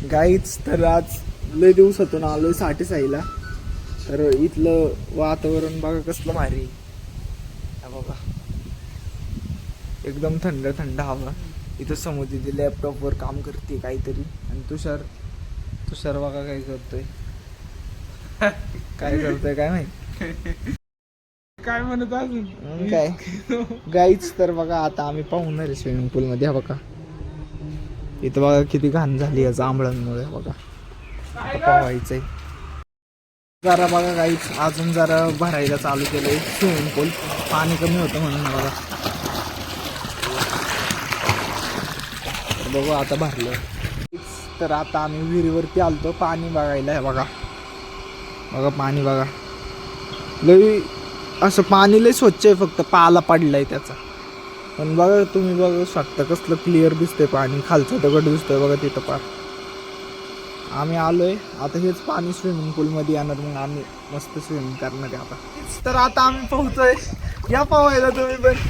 गाईच तर आज लय दिवसातून आलोय साठी साईला. तर इथलं वातावरण बघा कसलं भारी. हा बघा एकदम थंड थंड हवा. इथं समुद्री लॅपटॉपवर काम करते काहीतरी. आणि तुषार बघा काय करतोय. काय करतोय काय माहित. काय म्हणत अजून काय गाईच तर बघा आता आम्ही पाहून आहे स्विमिंग पूल मध्ये. हा बघा इथं बघा किती घाण झाली या जांभळांमुळे. बघा पोहायचंय जरा बघा गाईच. अजून जरा भरायला चालू केलंय स्विमिंग पूल. पाणी कमी होतं म्हणून. बघा बघू आता भरलं. तर आता आम्ही विहिरीवरती आलतो पाणी बघायला. आहे बघा बघा पाणी बघा लई असं पाणी लय स्वच्छ आहे. फक्त पाला पडलाय त्याचा. पण बघा तुम्ही बघू शकता कसलं क्लिअर दिसतंय पाणी. खालचा दगड दिसतोय बघा तिथं पार. आम्ही आलोय आता हेच पाणी स्विमिंग पूल मध्ये येणार. मग आम्ही मस्त स्विमिंग करणार आहे आता. तर आता आम्ही पोहतोय. या पोहायला तुम्ही पण.